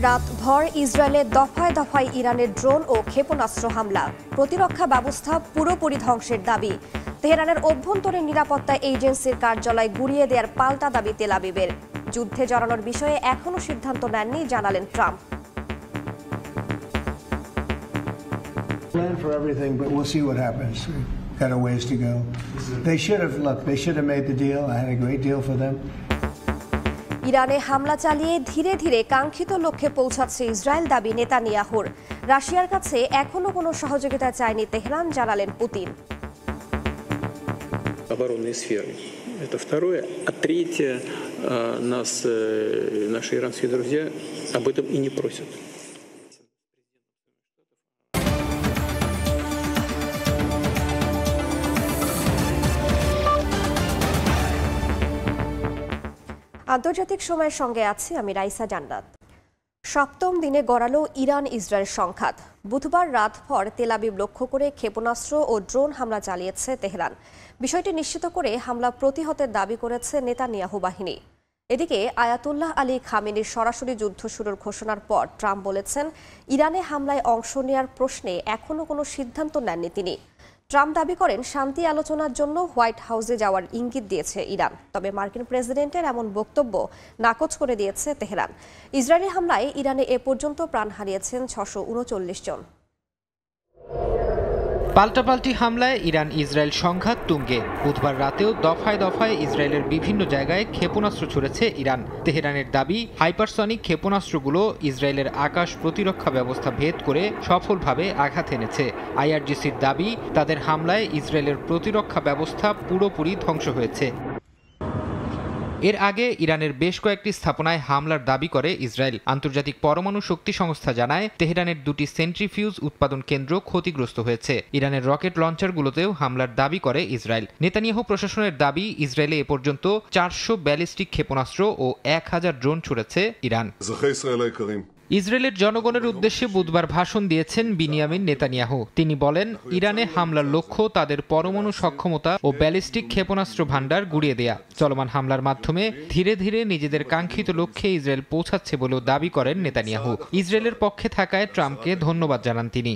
রাতভর ইসরায়েলে দফায় দফায় ইরানের ড্রোন ও ক্ষেপণাস্ত্র হামলা, প্রতিরক্ষা ব্যবস্থা পুরোপুরি ধ্বংসের দাবি। তেহরানের অভ্যন্তরীণ নিরাপত্তা এজেন্সির কার্যালয় গুড়িয়ে দেওয়ার পাল্টা দাবি তেল আবিবের। যুদ্ধে জড়ানোর বিষয়ে এখনও সিদ্ধান্ত নেননি জানালেন Trump. Plan for everything, but we'll see what happens. Got a ways to go. They should have made the deal. I had a great deal for them. ইরানে হামলা চালিয়ে ধীরে ধীরে কাঙ্ক্ষিত লক্ষ্যে পৌঁছাচ্ছে ইসরায়েল, দাবি নেতানিয়াহুর। রাশিয়ার কাছে এখনো কোনো সহযোগিতা চায়নি তেহরান, জানালেন পুতিন। Оборонной сферы. Это второе. А третье, наши иранские друзья об этом и не просят. আন্তর্জাতিক সময়ের সঙ্গে আছি আমি রাইসা জান্নাত। সপ্তম দিনে গড়ালো ইরান ইসরায়েল সংঘাত। বুধবার রাতভর তেল আবিব লক্ষ্য করে ক্ষেপণাস্ত্র ও ড্রোন হামলা চালিয়েছে তেহরান। বিষয়টি নিশ্চিত করে হামলা প্রতিহতের দাবি করেছে নেতানিয়াহু বাহিনী। এদিকে আয়াতুল্লাহ আলী খামেনির সরাসরি যুদ্ধ শুরুর ঘোষণার পর ট্রাম্প বলেছেন, ইরানে হামলায় অংশ নেওয়ার প্রশ্নে এখনও কোনো সিদ্ধান্ত নেননি তিনি। ট্রাম্প দাবি করেন, শান্তি আলোচনার জন্য হোয়াইট হাউসে যাওয়ার ইঙ্গিত দিয়েছে ইরান। তবে মার্কিন প্রেসিডেন্টের এমন বক্তব্য নাকচ করে দিয়েছে তেহরান। ইসরায়েলি হামলায় ইরানে এ পর্যন্ত প্রাণ হারিয়েছেন 639 জন। পাল্টাপাল্টি হামলায় ইরান ইসরায়েল সংঘাত তুঙ্গে। বুধবার রাতেও দফায় দফায় ইসরায়েলের বিভিন্ন জায়গায় ক্ষেপণাস্ত্র ছুড়েছে ইরান। তেহরানের দাবি, হাইপারসনিক ক্ষেপণাস্ত্রগুলো ইসরায়েলের আকাশ প্রতিরক্ষা ব্যবস্থা ভেদ করে সফলভাবে আঘাত এনেছে। আইআরজিসির দাবি, তাদের হামলায় ইসরায়েলের প্রতিরক্ষা ব্যবস্থা পুরোপুরি ধ্বংস হয়েছে। এর আগে ইরানের বেশ কয়েকটি স্থাপনায় হামলার দাবি করে ইসরায়েল। আন্তর্জাতিক পরমাণু শক্তি সংস্থা জানায়, তেহরানের দুটি সেন্ট্রিফিউজ উৎপাদন কেন্দ্র ক্ষতিগ্রস্ত হয়েছে। ইরানের রকেট লঞ্চারগুলোতেও হামলার দাবি করে ইসরায়েল। নেতানিয়াহু প্রশাসনের দাবি, ইসরায়েলে এ পর্যন্ত 400 ব্যালিস্টিক ক্ষেপণাস্ত্র ও 1000 ড্রোন ছুড়েছে ইরান। ইসরায়েলের জনগণের উদ্দেশ্যে বুধবার ভাষণ দিয়েছেন বিনিয়ামিন নেতানিয়াহু। তিনি বলেন, ইরানে হামলার লক্ষ্য তাদের পরমাণু সক্ষমতা ও ব্যালিস্টিক ক্ষেপণাস্ত্র ভান্ডার গুড়িয়ে দেয়া। চলমান হামলার মাধ্যমে ধীরে ধীরে নিজেদের কাঙ্ক্ষিত লক্ষ্যে ইসরায়েল পৌঁছাচ্ছে বলেও দাবি করেন নেতানিয়াহু। ইসরায়েলের পক্ষে থাকায় ট্রাম্পকে ধন্যবাদ জানান তিনি।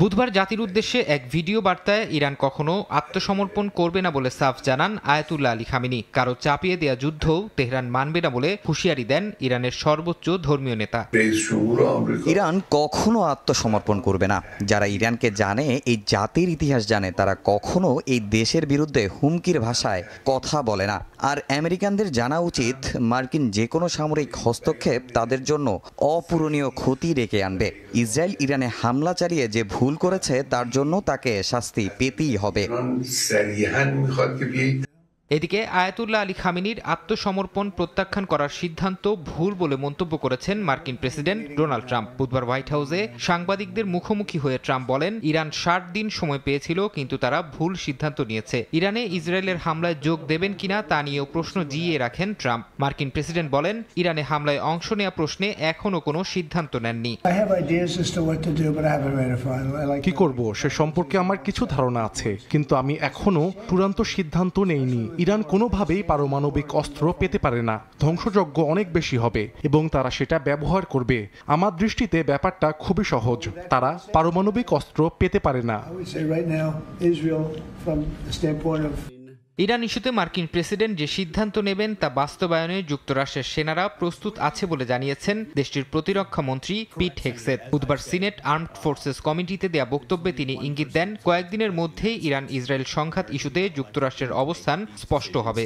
বুধবার জাতির উদ্দেশ্যে এক ভিডিও বার্তায় ইরান কখনো আত্মসমর্পণ করবে না বলে সাফ জানান আয়াতুল্লাহ আলী খামেনি। কারো চাপিয়ে দেয়া যুদ্ধও তেহরান মানবে না বলে হুঁশিয়ারি দেন ইরানের সর্বোচ্চ ধর্মীয় নেতা। ইরান কখনো আত্মসমর্পণ করবে না। যারা ইরানকে জানে, এই জাতির ইতিহাস জানে, তারা কখনো এই দেশের বিরুদ্ধে হুমকির ভাষায় কথা বলে না। আর আমেরিকানদের জানা উচিত, মার্কিন যে কোনো সামরিক হস্তক্ষেপ তাদের জন্য অপূরণীয় ক্ষতি ডেকে আনবে। ইসরায়েল ইরানে হামলা চালিয়ে যে ভুল করেছে, তার জন্য তাকে শাস্তি পেতেই হবে। এদিকে আয়াতুল্লাহ আলী খামেনির আত্মসমর্পণ প্রত্যাখ্যান করার সিদ্ধান্ত ভুল বলে মন্তব্য করেছেন মার্কিন প্রেসিডেন্ট ডোনাল্ড ট্রাম্প। বুধবার হোয়াইট হাউসে সাংবাদিকদের মুখোমুখি হয়ে ট্রাম্প বলেন, ইরান 60 দিন সময় পেয়েছিল, কিন্তু তারা ভুল সিদ্ধান্ত নিয়েছে। ইরানে ইসরায়েলের হামলায় যোগ দেবেন কিনা তা নিয়েও প্রশ্ন জিইয়ে রাখেন ট্রাম্প। মার্কিন প্রেসিডেন্ট বলেন, ইরানে হামলায় অংশ নেওয়া প্রশ্নে এখনো কোনো সিদ্ধান্ত নেননি। কি করব সে সম্পর্কে আমার কিছু ধারণা আছে, কিন্তু আমি এখনো চূড়ান্ত সিদ্ধান্ত নেইনি। ইরান কোনোভাবেই পারমাণবিক অস্ত্র পেতে পারে না। ধ্বংসযজ্ঞ অনেক বেশি হবে এবং তারা সেটা ব্যবহার করবে। আমার দৃষ্টিতে ব্যাপারটা খুবই সহজ, তারা পারমাণবিক অস্ত্র পেতে পারে না। ইরান ইস্যুতে মার্কিন প্রেসিডেন্ট যে সিদ্ধান্ত নেবেন তা বাস্তবায়নে যুক্তরাষ্ট্রের সেনারা প্রস্তুত আছে বলে জানিয়েছেন দেশটির প্রতিরক্ষা মন্ত্রী পিট হেগসেথ। বুধবার সিনেট আর্মড ফোর্সেস কমিটিতে দেয়া বক্তব্যে তিনি ইঙ্গিত দেন, কয়েকদিনের মধ্যেই ইরান ইসরায়েল সংঘাত ইস্যুতে যুক্তরাষ্ট্রের অবস্থান স্পষ্ট হবে।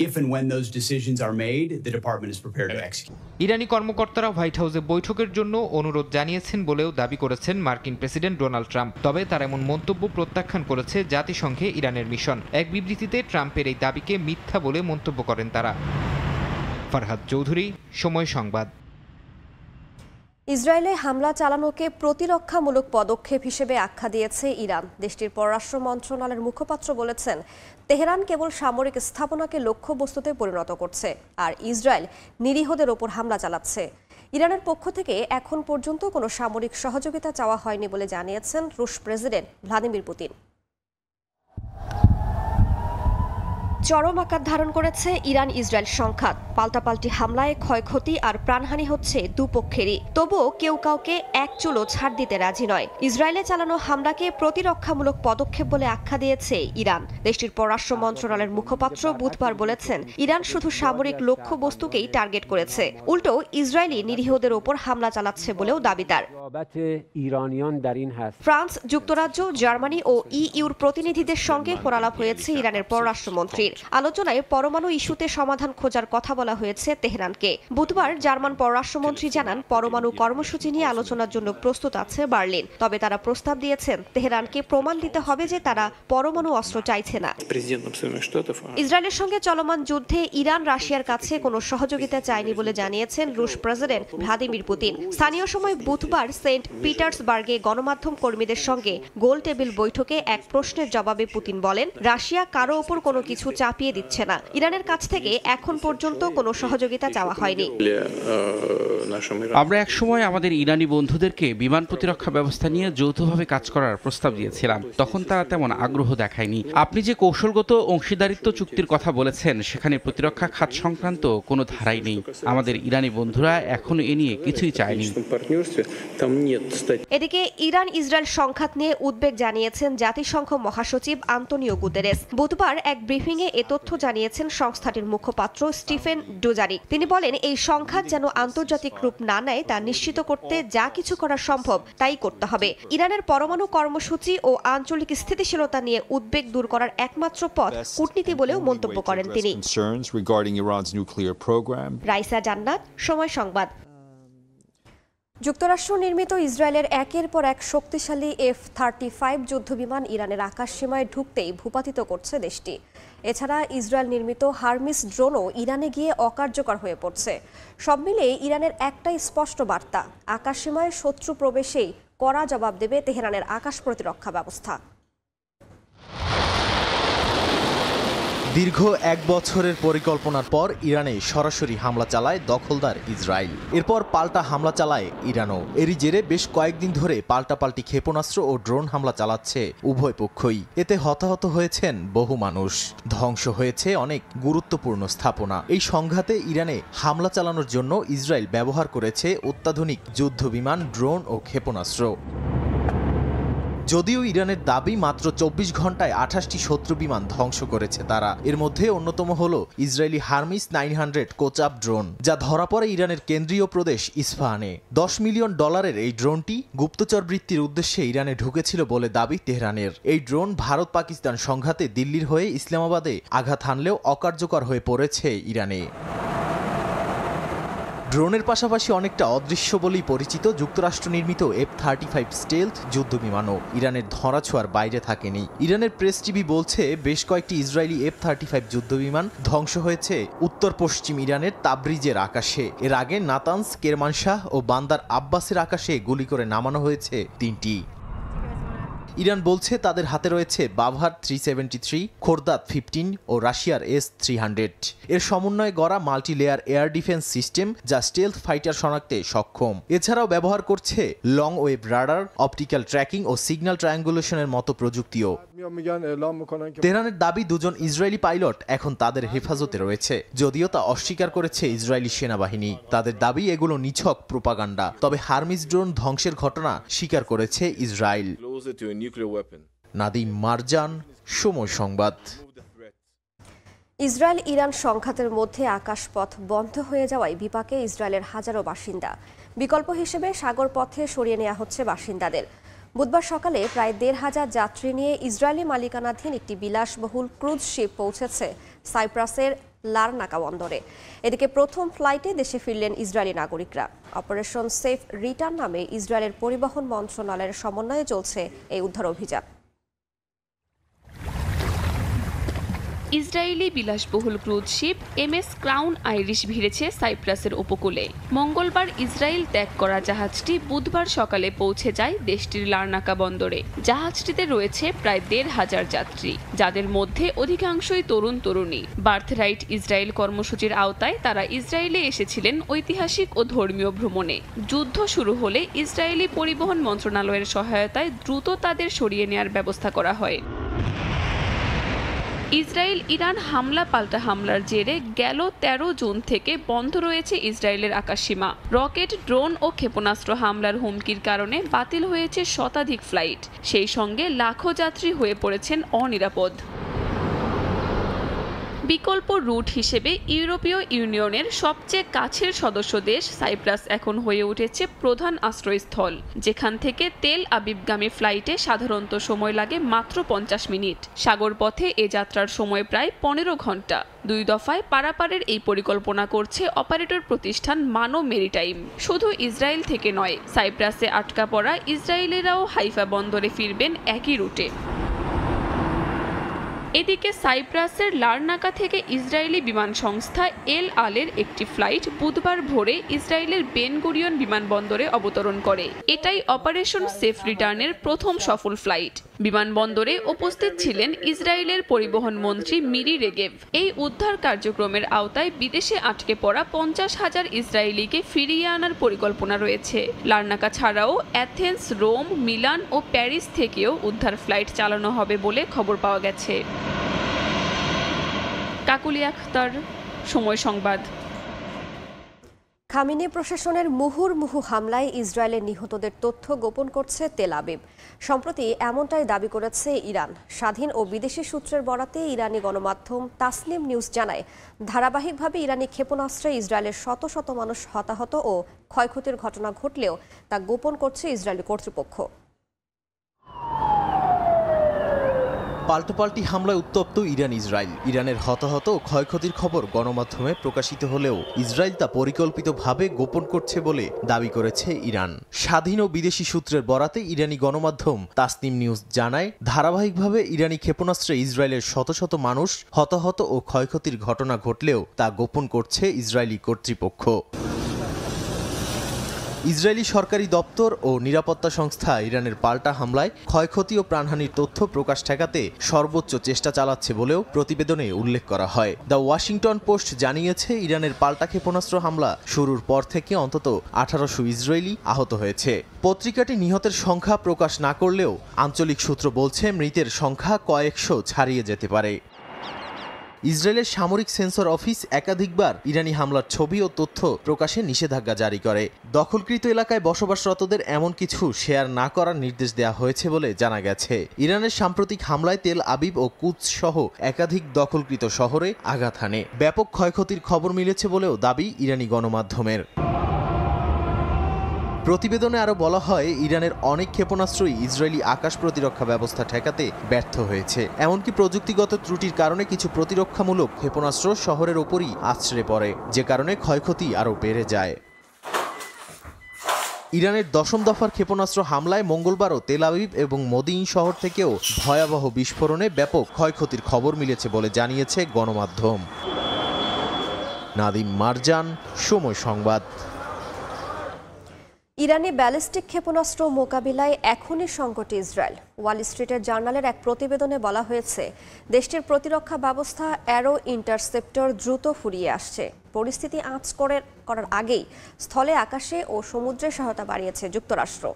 If and when those decisions are made, the department is prepared to execute. ইরানি কর্মকর্তারা হোয়াইট হাউসে বৈঠকের জন্য অনুরোধ জানিয়েছেন বলেও দাবি করেছেন মার্কিন প্রেসিডেন্ট ডোনাল্ড ট্রাম্প। তবে তার এমন মন্তব্য প্রত্যাখ্যান করেছে জাতিসংঘে ইরানের মিশন। এক বিবৃতিতে ট্রাম্পের এই দাবিকে মিথ্যা বলে মন্তব্য করেন তারা। ফারহাদ চৌধুরী, সময় সংবাদ। ইসরায়েলে হামলা চালানোকে প্রতিরক্ষামূলক পদক্ষেপ হিসেবে আখ্যা দিয়েছে ইরান। দেশটির পররাষ্ট্র মন্ত্রণালয়ের মুখপাত্র বলেছেন, তেহরান কেবল সামরিক স্থাপনাকে লক্ষ্যবস্তুতে পরিণত করছে, আর ইসরায়েল নিরীহদের ওপর হামলা চালাচ্ছে। ইরানের পক্ষ থেকে এখন পর্যন্ত কোনো সামরিক সহযোগিতা চাওয়া হয়নি বলে জানিয়েছেন রুশ প্রেসিডেন্ট ভ্লাদিমির পুতিন। চরম আকার ধারণ করেছে ইরান ইসরায়েল সংঘাত। পাল্টাপাল্টি হামলায় ক্ষয়ক্ষতি আর প্রাণহানি হচ্ছে দুপক্ষেরই। তবুও কেউ কাউকে এক চুলও ছাড় দিতে রাজি নয়। ইসরায়েলে চালানো হামলাকে প্রতিরক্ষামূলক পদক্ষেপ বলে আখ্যা দিয়েছে ইরান। দেশটির পররাষ্ট্র মন্ত্রণালয়ের মুখপাত্র বুধবার বলেছেন, ইরান শুধু সামরিক লক্ষ্যবস্তুকেই টার্গেট করেছে, উল্টো ইসরায়েলি নিরীহদের ওপর হামলা চালাচ্ছে বলেও দাবি তার। ফ্রান্স, যুক্তরাজ্য, জার্মানি ও ইইউর প্রতিনিধিদের সঙ্গে ফোনালাপ হয়েছে ইরানের পররাষ্ট্রমন্ত্রীর। আলোচনায় পরমাণু ইস্যুতে সমাধান খোঁজার কথা বলা হয়েছে তেহরানকে। বুধবার জার্মান পররাষ্ট্রমন্ত্রী জানান, পরমাণু কর্মসূচি নিয়ে আলোচনার জন্য প্রস্তুত আছে বার্লিন। তবে তারা প্রস্তাব দিয়েছেন, তেহরানকে প্রমাণ দিতে হবে যে তারা পরমাণু অস্ত্র চাইছে না। ইসরায়েলের সঙ্গে চলমান যুদ্ধে ইরান রাশিয়ার কাছে কোনো সহযোগিতা চায়নি বলে জানিয়েছেন রুশ প্রেসিডেন্ট ভ্লাদিমির পুতিন। স্থানীয় সময় বুধবার সেন্ট পিটার্সবার্গে গণমাধ্যম কর্মীদের সঙ্গে গোল টেবিল বৈঠকে এক প্রশ্নের জবাবে পুতিন বলেন, রাশিয়া কারো ওপর কোনো কিছু চাপিয়ে দিচ্ছে না। ইরানের কাছ থেকে এখন পর্যন্ত কোনো সহযোগিতা চাওয়া হয়নি। আমরা একসময় আমাদের ইরানি বন্ধুদেরকে বিমান প্রতিরক্ষা ব্যবস্থা নিয়ে যৌথভাবে কাজ করার প্রস্তাব দিয়েছিলাম। তখন তারা তেমন আগ্রহ দেখায়নি। আপনি যে কৌশলগত অংশীদারিত্ব চুক্তির কথা বলেছেন, সেখানে প্রতিরক্ষা খাত সংক্রান্ত কোনো ধারাই নেই। আমাদের ইরানি বন্ধুরা এখনো এ নিয়ে কিছুই চায়নি। এদিকে ইরান ইসরায়েল সংঘাত নিয়ে উদ্বেগ জানিয়েছেন জাতিসংঘ মহাসচিব আন্তোনিও গুতেরেস। বুধবার এক ব্রিফিংয়ে এ তথ্য জানিয়েছেন সংস্থাটির মুখপাত্র স্টিফেন ডুজারিক। তিনি বলেন, এই সংঘাত যেন আন্তর্জাতিক রূপ না নেয় তা নিশ্চিত করতে যা কিছু করা সম্ভব তাই করতে হবে। ইরানের পরমাণু কর্মসূচি ও আঞ্চলিক স্থিতিশীলতা নিয়ে উদ্বেগ দূর করার একমাত্র পথ কূটনীতি বলেও মন্তব্য করেন তিনি। রাইসা জান্নাত, সময় সংবাদ। যুক্তরাষ্ট্র নির্মিত ইসরায়েলের একের পর এক শক্তিশালী F-35 যুদ্ধবিমান ইরানের আকাশসীমায় ঢুকতেই ভূপাতিত করছে দেশটি। এছাড়া ইসরায়েল নির্মিত হারমিস ড্রোনও ইরানে গিয়ে অকার্যকর হয়ে পড়ছে। সব মিলিয়ে ইরানের একটাই স্পষ্ট বার্তা, আকাশসীমায় শত্রু প্রবেশেই কড়া জবাব দেবে তেহরানের আকাশ প্রতিরক্ষা ব্যবস্থা। দীর্ঘ এক বছরের পরিকল্পনার পর ইরানে সরাসরি হামলা চালায় দখলদার ইসরায়েল। এরপর পাল্টা হামলা চালায় ইরানও। এরই জেরে বেশ কয়েকদিন ধরে পাল্টাপাল্টি ক্ষেপণাস্ত্র ও ড্রোন হামলা চালাচ্ছে উভয় পক্ষই। এতে হতাহত হয়েছেন বহু মানুষ, ধ্বংস হয়েছে অনেক গুরুত্বপূর্ণ স্থাপনা। এই সংঘাতে ইরানে হামলা চালানোর জন্য ইসরায়েল ব্যবহার করেছে অত্যাধুনিক যুদ্ধবিমান, ড্রোন ও ক্ষেপণাস্ত্র। যদিও ইরানের দাবি মাত্র 24 ঘন্টায় 28টি শত্রু বিমান ধ্বংস করেছে তারা। এর মধ্যে অন্যতম হল ইসরায়েলি হারমিস 900 কোচাপ ড্রোন, যা ধরা পড়ে ইরানের কেন্দ্রীয় প্রদেশ ইস্পাহানে। $10 মিলিয়ন এই ড্রোনটি গুপ্তচর বৃত্তির উদ্দেশ্যে ইরানে ঢুকেছিল বলে দাবি তেহরানের। এই ড্রোন ভারত পাকিস্তান সংঘাতে দিল্লির হয়ে ইসলামাবাদে আঘাত হানলেও অকার্যকর হয়ে পড়েছে ইরানে। ড্রোনের পাশাপাশি অনেকটা অদৃশ্য বলেই পরিচিত যুক্তরাষ্ট্র নির্মিত F-35 স্টেলথ যুদ্ধবিমানও ইরানের ধরাছোঁয়ার বাইরে থাকেনি। ইরানের প্রেস টিভি বলছে, বেশ কয়েকটি ইসরায়েলি F-35 যুদ্ধবিমান ধ্বংস হয়েছে উত্তর পশ্চিম ইরানের তাবরিজের আকাশে। এর আগে নাতানস, কেরমানশাহ ও বান্দার আব্বাসের আকাশে গুলি করে নামানো হয়েছে 3টি। ইরান বলছে তাদের হাতে রয়েছে বাভার 373, খোরদাদ 15 ও রাশিয়ার S-300 এর সমন্বয়ে গড়া multi layer air defence system, যা স্টেলথ ফাইটার শনাক্তে সক্ষম। এছাড়াও ব্যবহার করছে long wave radar, optical tracking ও সিগন্যাল ট্রায়াঙ্গুলেশনের মতো প্রযুক্তিও। তেহরানের দাবি, দুজন ইসরায়েলি পাইলট এখন তাদের হেফাজতে রয়েছে, যদিও তা অস্বীকার করেছে ইসরায়েলি সেনাবাহিনী। তাদের দাবি এগুলো নিছক প্রোপাগান্ডা। তবে হারমিস ড্রোন ধ্বংসের ঘটনা স্বীকার করেছে ইসরায়েল। নাদিম মারজান, সময় সংবাদ। ইসরায়েল ইরান সংঘাতের মধ্যে আকাশপথ বন্ধ হয়ে যাওয়ায় বিপাকে ইসরায়েলের হাজারো বাসিন্দা। বিকল্প হিসেবে সাগর পথে সরিয়ে নেওয়া হচ্ছে বাসিন্দাদের। বুধবার সকালে প্রায় 1,500 যাত্রী নিয়ে ইসরায়েলি মালিকানাধীন একটি বিলাসবহুল ক্রুজ শিপ পৌঁছেছে সাইপ্রাসের লারনাকা বন্দরে। এদিকে প্রথম ফ্লাইটে দেশে ফিরলেন ইসরায়েলি নাগরিকরা। অপারেশন সেফ রিটার্ন নামে ইসরায়েলের পরিবহন মন্ত্রণালয়ের সমন্বয়ে চলছে এই উদ্ধার অভিযান। ইসরায়েলি বিলাসবহুল cruise ship MS Crown Iris ভিড়েছে সাইপ্রাসের উপকূলে। মঙ্গলবার ইসরায়েল ত্যাগ করা জাহাজটি বুধবার সকালে পৌঁছে যায় দেশটির লারনাকা বন্দরে। জাহাজটিতে রয়েছে প্রায় 1,500 যাত্রী, যাদের মধ্যে অধিকাংশই তরুণ তরুণী। বার্থরাইট ইসরায়েল কর্মসূচির আওতায় তারা ইসরায়েলে এসেছিলেন ঐতিহাসিক ও ধর্মীয় ভ্রমণে। যুদ্ধ শুরু হলে ইসরায়েলি পরিবহন মন্ত্রণালয়ের সহায়তায় দ্রুত তাদের সরিয়ে নেওয়ার ব্যবস্থা করা হয়। ইসরায়েল ইরান হামলা পাল্টা হামলার জেরে গেল 13 জুন থেকে বন্ধ রয়েছে ইসরায়েলের আকাশসীমা। রকেট, ড্রোন ও ক্ষেপণাস্ত্র হামলার হুমকির কারণে বাতিল হয়েছে শতাধিক ফ্লাইট, সেই সঙ্গে লাখো যাত্রী হয়ে পড়েছেন অনিরাপদ। বিকল্প রুট হিসেবে ইউরোপীয় ইউনিয়নের সবচেয়ে কাছের সদস্য দেশ সাইপ্রাস এখন হয়ে উঠেছে প্রধান আশ্রয়স্থল, যেখান থেকে তেল আবিবগামী ফ্লাইটে সাধারণত সময় লাগে মাত্র 50 মিনিট। সাগর পথে এ যাত্রার সময় প্রায় 15 ঘন্টা। 2 দফায় পারাপারের এই পরিকল্পনা করছে অপারেটর প্রতিষ্ঠান মানো মেরিটাইম। শুধু ইসরায়েল থেকে নয়, সাইপ্রাসে আটকা পড়া ইসরায়েলিরাও হাইফা বন্দরে ফিরবেন একই রুটে। এদিকে সাইপ্রাসের লারনাকা থেকে ইসরায়েলি বিমান সংস্থা এল আলের একটি ফ্লাইট বুধবার ভোরে ইসরায়েলের বেন গুরিয়ন বিমানবন্দরে অবতরণ করে। এটাই অপারেশন সেফ রিটার্নের প্রথম সফল ফ্লাইট। বিমানবন্দরে উপস্থিত ছিলেন ইসরায়েলের পরিবহন মন্ত্রী মিরি রেগেভ। এই উদ্ধার কার্যক্রমের আওতায় বিদেশে আটকে পড়া 50,000 ইসরায়েলিকে ফিরিয়ে আনার পরিকল্পনা রয়েছে। লারনাকা ছাড়াও অ্যাথেন্স, রোম, মিলান ও প্যারিস থেকেও উদ্ধার ফ্লাইট চালানো হবে বলে খবর পাওয়া গেছে। কাকুলি আখতার, সময় সংবাদ। খামেনি প্রশাসনের মুহুর্মুহু হামলায় ইসরায়েলের নিহতদের তথ্য গোপন করছে তেল আবিব। সম্প্রতি এমনটাই দাবি করেছে ইরান। স্বাধীন ও বিদেশি সূত্রের বরাতে ইরানি গণমাধ্যম তাসনিম নিউজ জানায়, ধারাবাহিকভাবে ইরানি ক্ষেপণাস্ত্রে ইসরায়েলের শত শত মানুষ হতাহত ও ক্ষয়ক্ষতির ঘটনা ঘটলেও তা গোপন করছে ইসরায়েলি কর্তৃপক্ষ। পাল্টাপাল্টি হামলায় উত্তপ্ত ইসরায়েল। ইরানের হতাহত ও ক্ষয়ক্ষতির খবর গণমাধ্যমে প্রকাশিত হলেও ইসরায়েল তা পরিকল্পিতভাবে গোপন করছে বলে দাবি করেছে ইরান। স্বাধীন ও বিদেশি সূত্রের বরাতে ইরানি গণমাধ্যম তাসনিম নিউজ জানায়, ধারাবাহিকভাবে ইরানি ক্ষেপণাস্ত্রে ইসরায়েলের শত শত মানুষ হতাহত ও ক্ষয়ক্ষতির ঘটনা ঘটলেও তা গোপন করছে ইসরায়েলি কর্তৃপক্ষ। ইসরায়েলি সরকারি দপ্তর ও নিরাপত্তা সংস্থা ইরানের পাল্টা হামলায় ক্ষয়ক্ষতি ও প্রাণহানির তথ্য প্রকাশ ঠেকাতে সর্বোচ্চ চেষ্টা চালাচ্ছে বলেও প্রতিবেদনে উল্লেখ করা হয়। দ্য ওয়াশিংটন পোস্ট জানিয়েছে, ইরানের পাল্টা ক্ষেপণাস্ত্র হামলা শুরুর পর থেকে অন্তত 1800 ইসরায়েলি আহত হয়েছে। পত্রিকাটি নিহতের সংখ্যা প্রকাশ না করলেও আঞ্চলিক সূত্র বলছে, মৃতের সংখ্যা কয়েকশো ছাড়িয়ে যেতে পারে। ইসরায়েলের সামরিক সেন্সর অফিস একাধিকবার ইরানি হামলার ছবি ও তথ্য প্রকাশে নিষেধাজ্ঞা জারি করে। দখলকৃত এলাকায় বসবাসরতদের এমন কিছু শেয়ার না করার নির্দেশ দেওয়া হয়েছে বলে জানা গেছে। ইরানের সাম্প্রতিক হামলায় তেল আবিব ও কুদস সহ একাধিক দখলকৃত শহরে আঘাত হানে। ব্যাপক ক্ষয়ক্ষতির খবর মিলেছে বলেও দাবি ইরানি গণমাধ্যমের। প্রতিবেদনে আরও বলা হয়, ইরানের অনেক ক্ষেপণাস্ত্রই ইসরায়েলি আকাশ প্রতিরক্ষা ব্যবস্থা ঠেকাতে ব্যর্থ হয়েছে। এমনকি প্রযুক্তিগত ত্রুটির কারণে কিছু প্রতিরক্ষামূলক ক্ষেপণাস্ত্র শহরের ওপরই আছড়ে পড়ে, যে কারণে ক্ষয়ক্ষতি আরও বেড়ে যায়। ইরানের 10ম দফার ক্ষেপণাস্ত্র হামলায় মঙ্গলবারও তেল আবিব এবং মদিন শহর থেকেও ভয়াবহ বিস্ফোরণে ব্যাপক ক্ষয়ক্ষতির খবর মিলেছে বলে জানিয়েছে গণমাধ্যম। নাদিম মারজান, সময় সংবাদ। ইরানি ব্যালিস্টিক ক্ষেপণাস্ত্র মোকাবিলায় এখনই সংকটে ইসরায়েল। ওয়াল স্ট্রিটের জার্নালের এক প্রতিবেদনে বলা হয়েছে, দেশটির প্রতিরক্ষা ব্যবস্থা অ্যারো ইন্টারসেপ্টর দ্রুত ফুরিয়ে আসছে। পরিস্থিতি আঁচ করার আগেই স্থলে, আকাশে ও সমুদ্রে সহায়তা বাড়িয়েছে যুক্তরাষ্ট্র।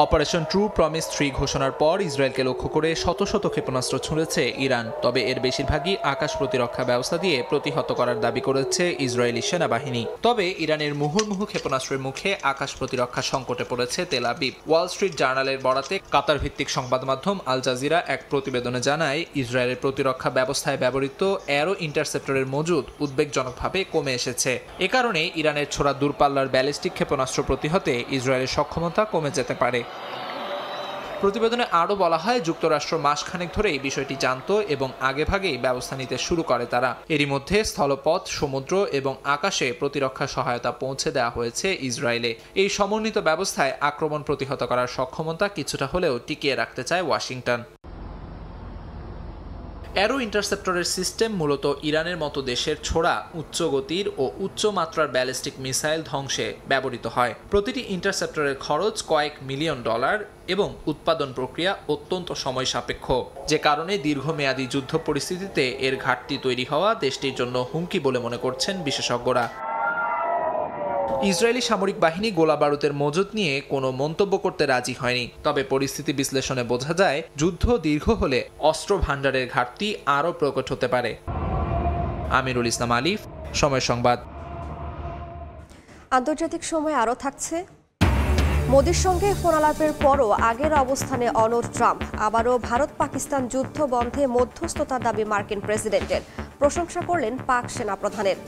অপারেশন ট্রু প্রমিস 3 ঘোষণার পর ইসরায়েলকে লক্ষ্য করে শত শত ক্ষেপণাস্ত্র ছুঁড়েছে ইরান। তবে এর বেশিরভাগই আকাশ প্রতিরক্ষা ব্যবস্থা দিয়ে প্রতিহত করার দাবি করেছে ইসরায়েলি সেনাবাহিনী। তবে ইরানের মুহুর্মুহু ক্ষেপণাস্ত্রের মুখে আকাশ প্রতিরক্ষা সংকটে পড়েছে তেল আবিব। ওয়াল স্ট্রিট জার্নালের বরাতে কাতার ভিত্তিক সংবাদ মাধ্যম আল জাজিরা এক প্রতিবেদনে জানায়, ইসরায়েলের প্রতিরক্ষা ব্যবস্থায় ব্যবহৃত অ্যারো ইন্টারসেপ্টরের মজুদ উদ্বেগজনকভাবে কমে এসেছে। এ কারণে ইরানের ছোড়া দূরপাল্লার ব্যালিস্টিক ক্ষেপণাস্ত্র প্রতিহতে ইসরায়েলের সক্ষমতা কমে যেতে পারে। প্রতিবেদনে আরও বলা হয়, যুক্তরাষ্ট্র মাসখানেক ধরে এই বিষয়টি জানত এবং আগেভাগেই ব্যবস্থা নিতে শুরু করে তারা। এরই মধ্যে স্থলপথ, সমুদ্র এবং আকাশে প্রতিরক্ষা সহায়তা পৌঁছে দেওয়া হয়েছে ইসরায়েলে। এই সমন্বিত ব্যবস্থায় আক্রমণ প্রতিহত করার সক্ষমতা কিছুটা হলেও টিকিয়ে রাখতে চায় ওয়াশিংটন। অ্যারো ইন্টারসেপ্টরের সিস্টেম মূলত ইরানের মতো দেশের ছোড়া উচ্চ গতির ও উচ্চ মাত্রার ব্যালিস্টিক মিসাইল ধ্বংসে ব্যবহৃত হয়। প্রতিটি ইন্টারসেপ্টরের খরচ কয়েক মিলিয়ন ডলার এবং উৎপাদন প্রক্রিয়া অত্যন্ত সময় সাপেক্ষ, যে কারণে দীর্ঘমেয়াদী যুদ্ধ পরিস্থিতিতে এর ঘাটতি তৈরি হওয়া দেশটির জন্য হুমকি বলে মনে করছেন বিশেষজ্ঞরা। ইসরায়েলি সামরিক বাহিনী গোলাবারুদের মজুত নিয়ে কোনো মন্তব্য করতে রাজি হয়নি। তবে পরিস্থিতি বিশ্লেষণে বোঝা যায় যুদ্ধ দীর্ঘ হলে অস্ত্র ভাণ্ডারের ঘাটতি আরও প্রকট হতে পারে। আমিরুল ইসলাম আলিফ, সময় সংবাদ। আন্তর্জাতিক সময় আরও থাকছে। মোদির সঙ্গে ফোনালাপের পরও আগের অবস্থানে অনড় ট্রাম্প। আবারও ভারত পাকিস্তান যুদ্ধ বন্ধে মধ্যস্থতার দাবি মার্কিন প্রেসিডেন্টের। প্রশংসা করলেন পাক সেনাপ্রধানের।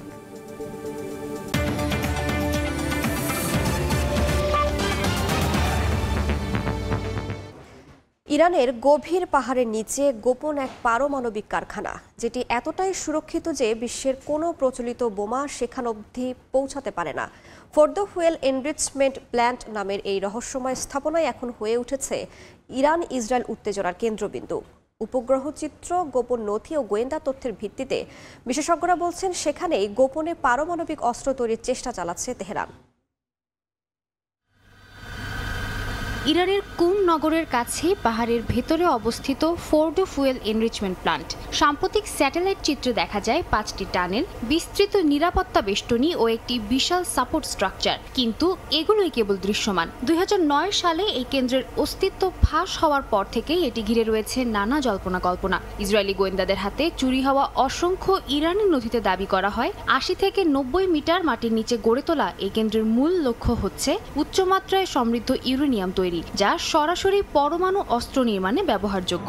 ইরানের গভীর পাহাড়ের নিচে গোপন এক পারমাণবিক কারখানা, যেটি এতটাই সুরক্ষিত যে বিশ্বের কোনো প্রচলিত বোমা সেখান অবধি পৌঁছাতে পারে না। ফোর্ডো ফুয়েল এনরিচমেন্ট প্ল্যান্ট নামের এই রহস্যময় স্থাপনায় এখন হয়ে উঠেছে ইরান ইসরায়েল উত্তেজনার কেন্দ্রবিন্দু। উপগ্রহ চিত্র, গোপন নথি ও গোয়েন্দা তথ্যের ভিত্তিতে বিশেষজ্ঞরা বলছেন সেখানেই গোপনে পারমাণবিক অস্ত্র তৈরির চেষ্টা চালাচ্ছে তেহরান। ইরানের কুম নগরের কাছে পাহাড়ের ভেতরে অবস্থিত ফোর্ডো ফুয়েল এনরিচমেন্ট প্লান্ট। সাম্প্রতিক স্যাটেলাইট চিত্রে দেখা যায় 5টি টানেল, বিস্তৃত নিরাপত্তা বেষ্টনী ও একটি বিশাল সাপোর্ট স্ট্রাকচার, কিন্তু এগুলোই কেবল দৃশ্যমান। 2009 সালে এই কেন্দ্রের অস্তিত্ব ফাঁস হওয়ার পর থেকেই এটি ঘিরে রয়েছে নানা জল্পনা কল্পনা। ইসরায়েলি গোয়েন্দাদের হাতে চুরি হওয়া অসংখ্য ইরানি নথিতে দাবি করা হয় 80 থেকে 90 মিটার মাটির নিচে গড়ে তোলা এই কেন্দ্রের মূল লক্ষ্য হচ্ছে উচ্চমাত্রায় সমৃদ্ধ ইউরেনিয়াম তৈরি, যা সরাসরি পরমাণু অস্ত্র নির্মাণে ব্যবহারযোগ্য।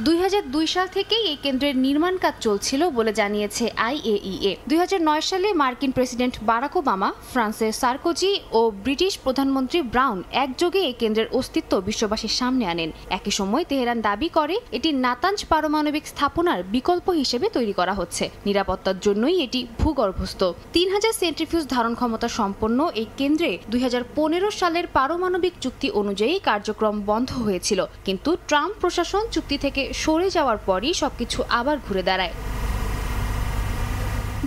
2002 সাল থেকেই এই কেন্দ্রের নির্মাণ কাজ চলছিল বলে জানিয়েছে IAEA। 2009 সালে মার্কিন প্রেসিডেন্ট বারাক ওবামা, ফ্রান্সের সার্কোজি ও ব্রিটিশ প্রধানমন্ত্রী ব্রাউন একযোগে এই কেন্দ্রের অস্তিত্ব বিশ্ববাসীর সামনে আনেন। একই সময় তেহরান দাবি করে এটি নাতাঞ্জ পারমাণবিক স্থাপনার বিকল্প হিসেবে তৈরি করা হচ্ছে। নিরাপত্তার জন্যই এটি ভূগর্ভস্থ। 3000 সেন্ট্রিফিউজ ধারণ ক্ষমতা সম্পন্ন এই কেন্দ্রে 2015 সালের পারমাণবিক চুক্তি অনুযায়ী কার্যক্রম বন্ধ হয়েছিল, কিন্তু ট্রাম্প প্রশাসন চুক্তি থেকে সরে যাওয়ার পরই সবকিছু আবার ঘুরে দাঁড়ায়।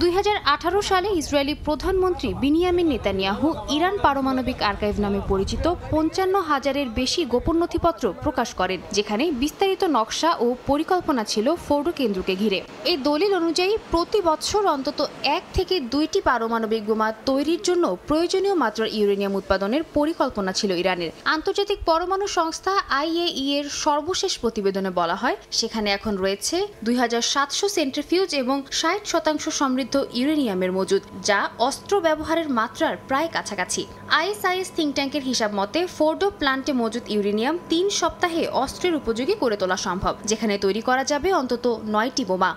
2018 সালে ইসরায়েলি প্রধানমন্ত্রী বিনিয়ামিন নেতানিয়াহু ইরান পারমাণবিক আর্কাইভ নামে পরিচিত 55,000-এর বেশি গোপন নথিপত্র প্রকাশ করেন, যেখানে বিস্তারিত নকশা ও পরিকল্পনা ছিল ফোর্ডো কেন্দ্রকে ঘিরে। এই দলিল অনুযায়ী প্রতি বছর অন্তত 1 থেকে 2টি পারমাণবিক বোমা তৈরির জন্য প্রয়োজনীয় মাত্রার ইউরেনিয়াম উৎপাদনের পরিকল্পনা ছিল ইরানের। আন্তর্জাতিক পরমাণু সংস্থা IAEA এর সর্বশেষ প্রতিবেদনে বলা হয় সেখানে এখন রয়েছে 2700 সেন্ট্রিফিউজ এবং 60% সমৃদ্ধ ইউরেনিয়ামের মজুদ, যা অস্ত্র ব্যবহারের মাত্রার প্রায় কাছাকাছি। ISIS থিঙ্ক ট্যাঙ্কের হিসাব মতে ফোর্ডো প্ল্যান্টে মজুদ ইউরেনিয়াম 3 সপ্তাহে অস্ত্রের উপযোগী করে তোলা সম্ভব, যেখানে তৈরি করা যাবে অন্তত 9টি বোমা।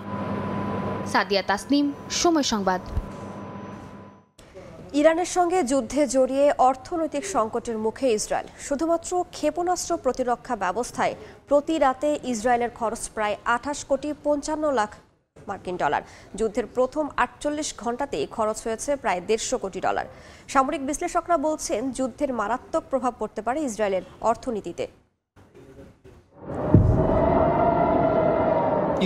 সাদিয়া তাসনিম, সময় সংবাদ। ইরানের সঙ্গে যুদ্ধে জড়িয়ে অর্থনৈতিক সংকটের মুখে ইসরায়েল। শুধুমাত্র ক্ষেপণাস্ত্র প্রতিরক্ষা ব্যবস্থায় প্রতি রাতে ইসরায়েলের খরচ প্রায় 28 কোটি 55 লাখ মার্কিন ডলার। যুদ্ধের প্রথম 48 ঘণ্টাতেই খরচ হয়েছে প্রায় 150 কোটি ডলার। সামরিক বিশ্লেষকরা বলছেন যুদ্ধের মারাত্মক প্রভাব পড়তে পারে ইসরায়েলের অর্থনীতিতে।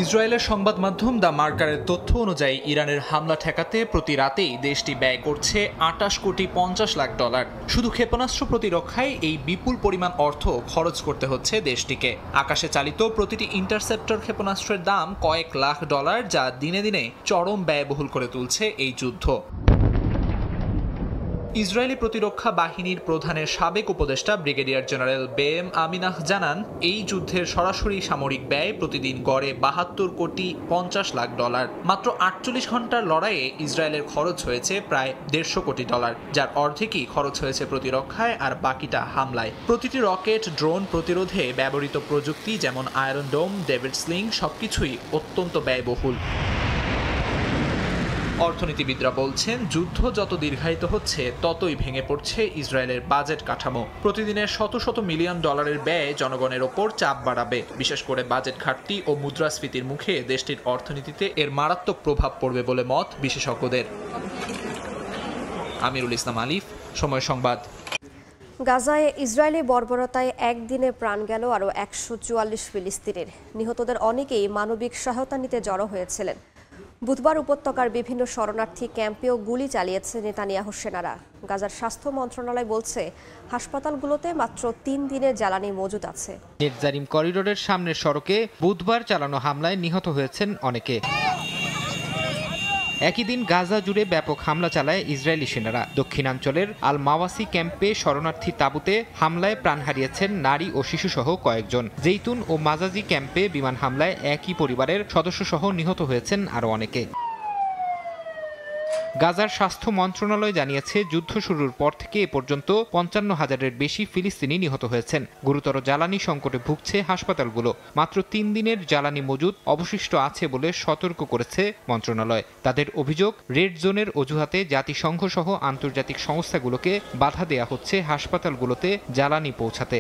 ইসরায়েলের সংবাদ মাধ্যম দ্য মার্কারের তথ্য অনুযায়ী ইরানের হামলা ঠেকাতে প্রতি রাতেই দেশটি ব্যয় করছে 28 কোটি 50 লাখ ডলার। শুধু ক্ষেপণাস্ত্র প্রতিরক্ষায় এই বিপুল পরিমাণ অর্থ খরচ করতে হচ্ছে দেশটিকে। আকাশে চালিত প্রতিটি ইন্টারসেপ্টর ক্ষেপণাস্ত্রের দাম কয়েক লাখ ডলার, যা দিনে দিনে চরম ব্যয়বহুল করে তুলছে এই যুদ্ধ। ইসরায়েলি প্রতিরক্ষা বাহিনীর প্রধানের সাবেক উপদেষ্টা ব্রিগেডিয়ার জেনারেল বেম আমিনাহ জানান, এই যুদ্ধের সরাসরি সামরিক ব্যয় প্রতিদিন গড়ে 72 কোটি 50 লাখ ডলার। মাত্র 48 ঘন্টার লড়াইয়ে ইসরায়েলের খরচ হয়েছে প্রায় 150 কোটি ডলার, যার অর্ধেকই খরচ হয়েছে প্রতিরক্ষায় আর বাকিটা হামলায়। প্রতিটি রকেট, ড্রোন প্রতিরোধে ব্যবহৃত প্রযুক্তি যেমন আয়রন ডোম, ডেভিড স্লিং সবকিছুই অত্যন্ত ব্যয়বহুল। অর্থনীতিবিদরা বলছেন যুদ্ধ যত দীর্ঘায়িত হচ্ছে ততই ভেঙে পড়ছে ইসরায়েলের বাজেট কাঠামো। প্রতিদিনের শত শত মিলিয়ন ডলারের ব্যয় জনগণের ওপর চাপ বাড়াবে। বিশেষ করে বাজেট ঘাটতি ও মুদ্রাস্ফীতির মুখে দেশটির অর্থনীতিতে এর মারাত্মক প্রভাব পড়বে বলে মত বিশেষজ্ঞদের। আমিরুল ইসলাম আলিফ, সময় সংবাদ। গাজায় ইসরায়েলি বর্বরতায় একদিনে প্রাণ গেল আরও 144 ফিলিস্তিনের। নিহতদের অনেকেই মানবিক সহায়তা নিতে জড়ো হয়েছিলেন। বুধবার উপত্যকার বিভিন্ন শরণার্থী ক্যাম্পেও গুলি চালিয়েছে নেতানিয়াহু সেনারা। গাজার স্বাস্থ্য মন্ত্রণালয় বলছে হাসপাতালগুলোতে মাত্র 3 দিনের জ্বালানি মজুদ আছে। নেটজারিম করিডোরের সামনের সড়কে বুধবার চালানো হামলায় নিহত হয়েছেন অনেকে। একই দিন গাজা জুড়ে ব্যাপক হামলা চালায় ইসরায়েলি সেনারা। দক্ষিণাঞ্চলের আল মাওয়াসি ক্যাম্পে শরণার্থী তাঁবুতে হামলায় প্রাণ হারিয়েছেন নারী ও শিশুসহ কয়েকজন। জেইতুন ও মাজাজি ক্যাম্পে বিমান হামলায় একই পরিবারের সদস্যসহ নিহত হয়েছেন আরও অনেকে। গাজার স্বাস্থ্য মন্ত্রণালয় জানিয়েছে, যুদ্ধ শুরুর পর থেকে এ পর্যন্ত ৫৫,০০০-এর বেশি ফিলিস্তিনি নিহত হয়েছেন। গুরুতর জ্বালানি সংকটে ভুগছে হাসপাতালগুলো। মাত্র ৩ দিনের জ্বালানি মজুদ অবশিষ্ট আছে বলে সতর্ক করেছে মন্ত্রণালয়। তাদের অভিযোগ, রেড জোনের অজুহাতে জাতিসংঘ সহ আন্তর্জাতিক সংস্থাগুলোকে বাধা দেয়া হচ্ছে হাসপাতালগুলোতে জ্বালানি পৌঁছাতে।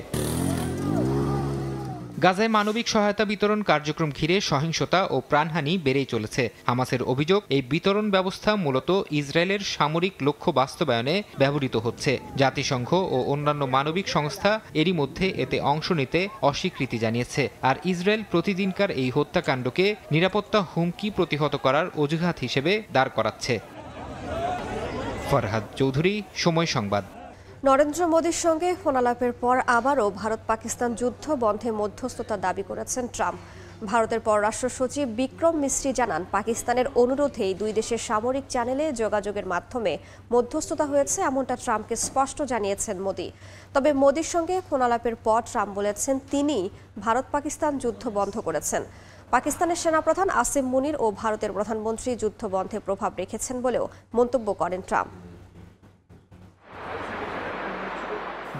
গাজায় মানবিক সহায়তা বিতরণ কার্যক্রম ঘিরে সহিংসতা ও প্রাণহানি বেড়েই চলেছে। হামাসের অভিযোগ, এই বিতরণ ব্যবস্থা মূলত ইসরায়েলের সামরিক লক্ষ্য বাস্তবায়নে ব্যবহৃত হচ্ছে। জাতিসংঘ ও অন্যান্য মানবিক সংস্থা এরই মধ্যে এতে অংশ নিতে অস্বীকৃতি জানিয়েছে। আর ইসরায়েল প্রতিদিনকার এই হত্যাকাণ্ডকে নিরাপত্তা হুমকি প্রতিহত করার অজুহাত হিসেবে দাঁড় করাচ্ছে। ফরহাদ চৌধুরী, সময় সংবাদ। নরেন্দ্র মোদীর সঙ্গে ফোনালাপের পর আবারও ভারত পাকিস্তান যুদ্ধ বন্ধে মধ্যস্থতা দাবি করেছেন ট্রাম্প। ভারতের পররাষ্ট্র সচিব বিক্রম মিশ্রি জানান, পাকিস্তানের অনুরোধেই দুই দেশের সামরিক চ্যানেলে যোগাযোগের মাধ্যমে মধ্যস্থতা হয়েছে, এমনটা ট্রাম্পকে স্পষ্ট জানিয়েছেন মোদী। তবে মোদীর সঙ্গে ফোনালাপের পর ট্রাম্প বলেছেন তিনি ভারত পাকিস্তান যুদ্ধ বন্ধ করেছেন। পাকিস্তানের সেনাপ্রধান আসিম মুনির ও ভারতের প্রধানমন্ত্রী যুদ্ধ বন্ধে প্রভাব রেখেছেন বলেও মন্তব্য করেন ট্রাম্প।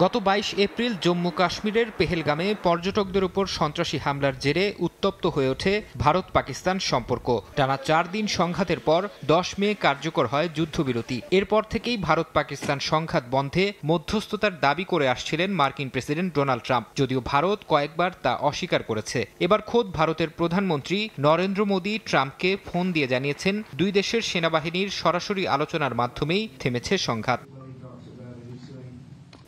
গত ২২ এপ্রিল জম্মু কাশ্মীরের পেহেলগামে পর্যটকদের উপর সন্ত্রাসী হামলার জেরে উত্তপ্ত হয়ে ওঠে ভারত পাকিস্তান সম্পর্ক। টানা ৪ দিন সংঘাতের পর ১০ মে কার্যকর হয় যুদ্ধবিরতি। এরপর থেকেই ভারত পাকিস্তান সংঘাত বন্ধে মধ্যস্থতার দাবি করে আসছিলেন মার্কিন প্রেসিডেন্ট ডোনাল্ড ট্রাম্প, যদিও ভারত কয়েকবার তা অস্বীকার করেছে। এবার খোদ ভারতের প্রধানমন্ত্রী নরেন্দ্র মোদী ট্রাম্পকে ফোন দিয়ে জানিয়েছেন, দুই দেশের সেনাবাহিনীর সরাসরি আলোচনার মাধ্যমেই থেমেছে সংঘাত।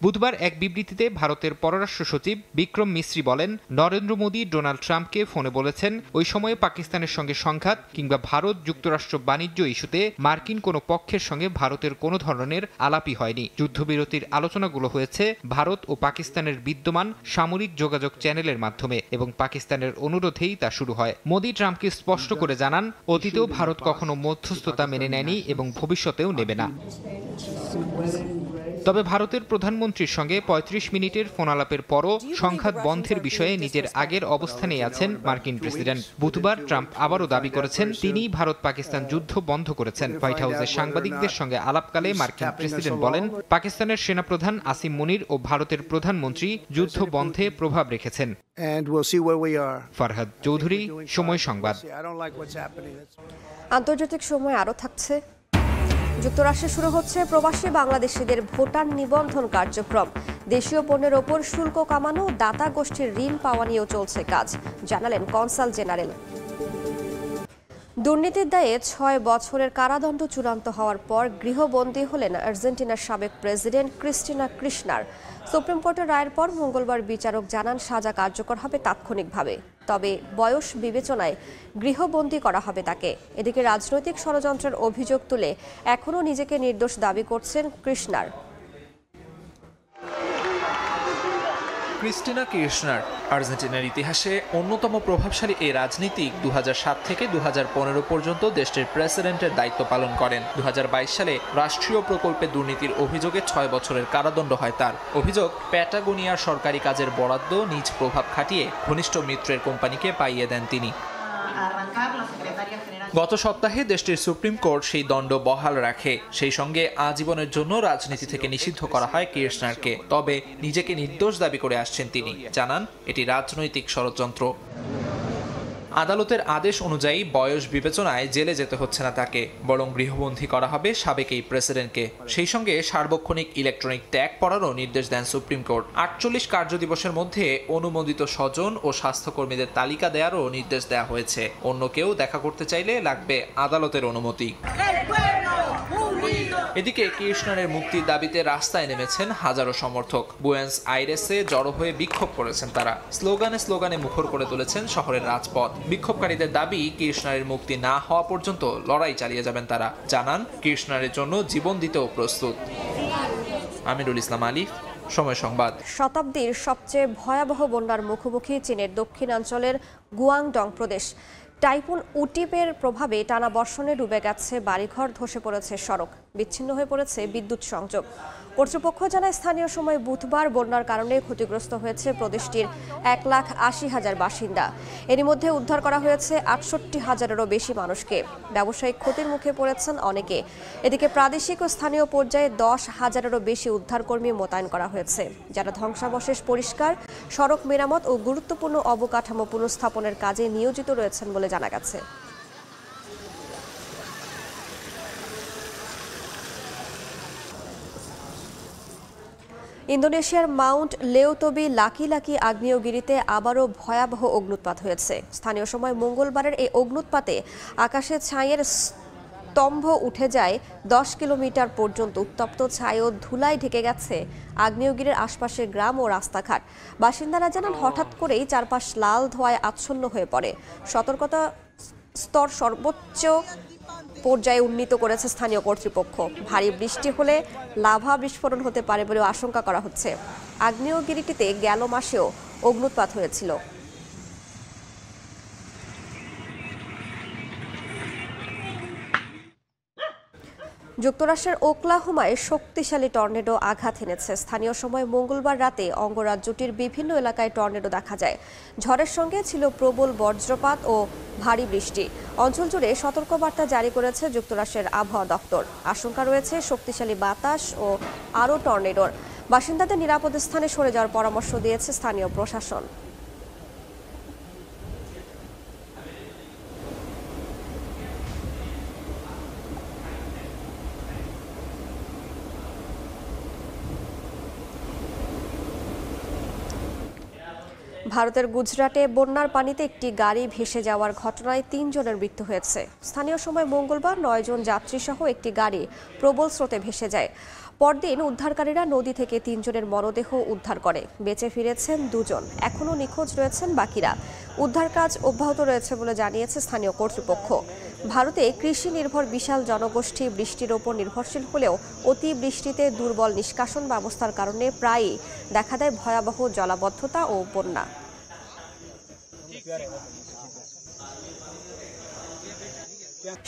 বুধবার এক বিবৃতিতে ভারতের পররাষ্ট্র সচিব বিক্রম মিশ্রি বলেন, নরেন্দ্র মোদী ডোনাল্ড ট্রাম্পকে ফোনে বলেছেন, ওই সময়ে পাকিস্তানের সঙ্গে সংঘাত কিংবা ভারত যুক্তরাষ্ট্র বাণিজ্য ইস্যুতে মার্কিন কোনো পক্ষের সঙ্গে ভারতের কোনো ধরনের আলাপই হয়নি। যুদ্ধবিরতির আলোচনাগুলো হয়েছে ভারত ও পাকিস্তানের বিদ্যমান সামরিক যোগাযোগ চ্যানেলের মাধ্যমে এবং পাকিস্তানের অনুরোধেই তা শুরু হয়। মোদী ট্রাম্পকে স্পষ্ট করে জানান, অতীতেও ভারত কখনো মধ্যস্থতা মেনে নেয়নি এবং ভবিষ্যতেও নেবে না। তবে ভারতের প্রধানমন্ত্রীর সঙ্গে ৩৫ মিনিটের ফোনালাপের পরও সংঘাত বন্ধের বিষয়ে নিজের আগের অবস্থানেই আছেন মার্কিন প্রেসিডেন্ট। বুধবার ট্রাম্প আবারও দাবি করেছেন তিনি ভারত পাকিস্তান যুদ্ধ বন্ধ করেছেন। হোয়াইট হাউসের সাংবাদিকদের সঙ্গে আলাপকালে মার্কিন প্রেসিডেন্ট বলেন, পাকিস্তানের সেনাপ্রধান আসিম মুনির ও ভারতের প্রধানমন্ত্রী যুদ্ধ বন্ধে প্রভাব রেখেছেন। ফরহাদ চৌধুরী, সময় সংবাদ। আন্তর্জাতিক সময় আরও থাকছে। যুক্তরাষ্ট্রে শুরু হচ্ছে প্রবাসী বাংলাদেশিদের ভোটার নিবন্ধন কার্যক্রম। দেশীয় পণ্যের ওপর শুল্ক কমানো, দাতা গোষ্ঠীর ঋণ পাওয়া নিয়েও চলছে কাজ, জানালেন কনসাল জেনারেল। দুর্নীতির দায়ে ৬ বছরের কারাদণ্ড চূড়ান্ত হওয়ার পর গৃহবন্দী হলেন আর্জেন্টিনার সাবেক প্রেসিডেন্ট ক্রিস্টিনা কির্চনার। সুপ্রিম কোর্টের রায়ের পর মঙ্গলবার বিচারক জানান সাজা কার্যকর হবে তাৎক্ষণিকভাবে, তবে বয়স বিবেচনায় গৃহবন্দী করা হবে তাকে। এদিকে রাজনৈতিক ষড়যন্ত্রের অভিযোগ তুলে এখনও নিজেকে নির্দোষ দাবি করছেন কির্চনার। ক্রিস্টিনা কির্চনার আর্জেন্টিনার ইতিহাসে অন্যতম প্রভাবশালী এই রাজনীতিক ২০০৭ থেকে ২০১৫ পর্যন্ত দেশটির প্রেসিডেন্টের দায়িত্ব পালন করেন। ২০২২ সালে রাষ্ট্রীয় প্রকল্পে দুর্নীতির অভিযোগে ৬ বছরের কারাদণ্ড হয় তার। অভিযোগ, প্যাটাগোনিয়ার সরকারি কাজের বরাদ্দ নিজ প্রভাব খাটিয়ে ঘনিষ্ঠ মিত্রের কোম্পানিকে পাইয়ে দেন তিনি। গত সপ্তাহে দেশটির সুপ্রিম কোর্ট সেই দণ্ড বহাল রাখে। সেই সঙ্গে আজীবনের জন্য রাজনীতি থেকে নিষিদ্ধ করা হয় কির্চনারকে। তবে নিজেকে নির্দোষ দাবি করে আসছেন তিনি, জানান এটি রাজনৈতিক ষড়যন্ত্র। আদালতের আদেশ অনুযায়ী বয়স বিবেচনায় জেলে যেতে হচ্ছে না তাকে, বরং গৃহবন্দী করা হবে সাবেক এই প্রেসিডেন্টকে। সেই সঙ্গে সার্বক্ষণিক ইলেকট্রনিক ট্যাগ পড়ারও নির্দেশ দেন সুপ্রিম কোর্ট। ৪৮ কার্যদিবসের মধ্যে অনুমোদিত স্বজন ও স্বাস্থ্যকর্মীদের তালিকা দেওয়ারও নির্দেশ দেওয়া হয়েছে। অন্য কেউ দেখা করতে চাইলে লাগবে আদালতের অনুমতি। এদিকে কির্চনারের মুক্তির দাবিতে রাস্তায় নেমেছেন হাজারো সমর্থক। বুয়েন্স আইরেসে জড়ো হয়ে বিক্ষোভ করেছেন তারা। স্লোগানে মুখর করে তুলেছেন শহরের রাজপথ। বিক্ষোভকারীদের দাবি, কির্চনারের মুক্তি না হওয়া পর্যন্ত লড়াই চালিয়ে যাবেন তারা। জানান কির্চনারের জন্য জীবন দিতেও প্রস্তুত। আমিরুল ইসলাম আলিফ, সময় সংবাদ। শতাব্দীর সবচেয়ে ভয়াবহ বন্যার মুখোমুখি চীনের দক্ষিণাঞ্চলের গুয়াংডং প্রদেশ। টাইফুন উটিপের প্রভাবে টানা বর্ষণে ডুবে গেছে বাড়িঘর, ধসে পড়েছে সড়ক, বিচ্ছিন্ন হয়ে পড়েছে বিদ্যুৎ সংযোগ। কর্তৃপক্ষ জানায় স্থানীয় সময় বুধবার বন্যার কারণে ক্ষতিগ্রস্ত হয়েছে প্রদেশটির 1,80,000 বাসিন্দা। এরই মধ্যে উদ্ধার করা হয়েছে 68,000-এরও বেশি মানুষকে। ব্যবসায়িক ক্ষতির মুখে পড়েছেন অনেকে। এদিকে প্রাদেশিক ও স্থানীয় পর্যায়ে 10,000-এরও বেশি উদ্ধারকর্মী মোতায়েন করা হয়েছে, যারা ধ্বংসাবশেষ পরিষ্কার, সড়ক মেরামত ও গুরুত্বপূর্ণ অবকাঠামো পুনঃস্থাপনের কাজে নিয়োজিত রয়েছেন বলে জানা গেছে। ইন্দোনেশিয়ার মাউন্ট লেউতবি লাকি লাকি আগ্নেয়গিরিতে আবারও ভয়াবহ অগ্নুৎপাত হয়েছে। স্থানীয় সময় মঙ্গলবারের এই অগ্নুৎপাতে আকাশে ছাইয়ের স্তম্ভ উঠে যায় 10 কিলোমিটার পর্যন্ত। উত্তপ্ত ছাই ও ধুলায় ঢেকে গেছে আগ্নেয়গিরির আশপাশের গ্রাম ও রাস্তাঘাট। বাসিন্দারা জানান, হঠাৎ করেই চারপাশ লাল ধোঁয়ায় আচ্ছন্ন হয়ে পড়ে। সতর্কতা স্তর সর্বোচ্চ পর্যায়ে উন্নীত করেছে স্থানীয় কর্তৃপক্ষ। ভারী বৃষ্টি হলে লাভা বিস্ফোরণ হতে পারে বলেও আশঙ্কা করা হচ্ছে। আগ্নেয়গিরিটিতে গেল মাসেও অগ্নুৎপাত হয়েছিল। যুক্তরাষ্ট্রের ওকলাহোমায় শক্তিশালী টর্নেডো আঘাত এনেছে। স্থানীয় সময় মঙ্গলবার রাতে অঙ্গরাজ্যটির বিভিন্ন এলাকায় টর্নেডো দেখা যায়। ঝড়ের সঙ্গে ছিল প্রবল বজ্রপাত ও ভারী বৃষ্টি। অঞ্চল জুড়ে সতর্কবার্তা জারি করেছে যুক্তরাষ্ট্রের আবহাওয়া দপ্তর। আশঙ্কা রয়েছে শক্তিশালী বাতাস ও আরও টর্নেডোর। বাসিন্দাদের নিরাপদ স্থানে সরে যাওয়ার পরামর্শ দিয়েছে স্থানীয় প্রশাসন। ভারতের গুজরাটে বন্যার পানিতে একটি গাড়ি ভেসে যাওয়ার ঘটনায় 3 জনের মৃত্যু হয়েছে। স্থানীয় সময় মঙ্গলবার 9 জন যাত্রীসহ একটি গাড়ি প্রবল স্রোতে ভেসে যায়। পরদিন উদ্ধারকারীরা নদী থেকে 3 জনের মরদেহ উদ্ধার করে। বেঁচে ফিরেছেন 2 জন, এখনও নিখোঁজ রয়েছেন বাকিরা। উদ্ধার কাজ অব্যাহত রয়েছে বলে জানিয়েছে স্থানীয় কর্তৃপক্ষ। ভারতে কৃষি নির্ভর বিশাল জনগোষ্ঠী বৃষ্টির ওপর নির্ভরশীল হলেও অতি বৃষ্টিতে দুর্বল নিষ্কাশন ব্যবস্থার কারণে প্রায়ই দেখা দেয় ভয়াবহ জলাবদ্ধতা ও বন্যা।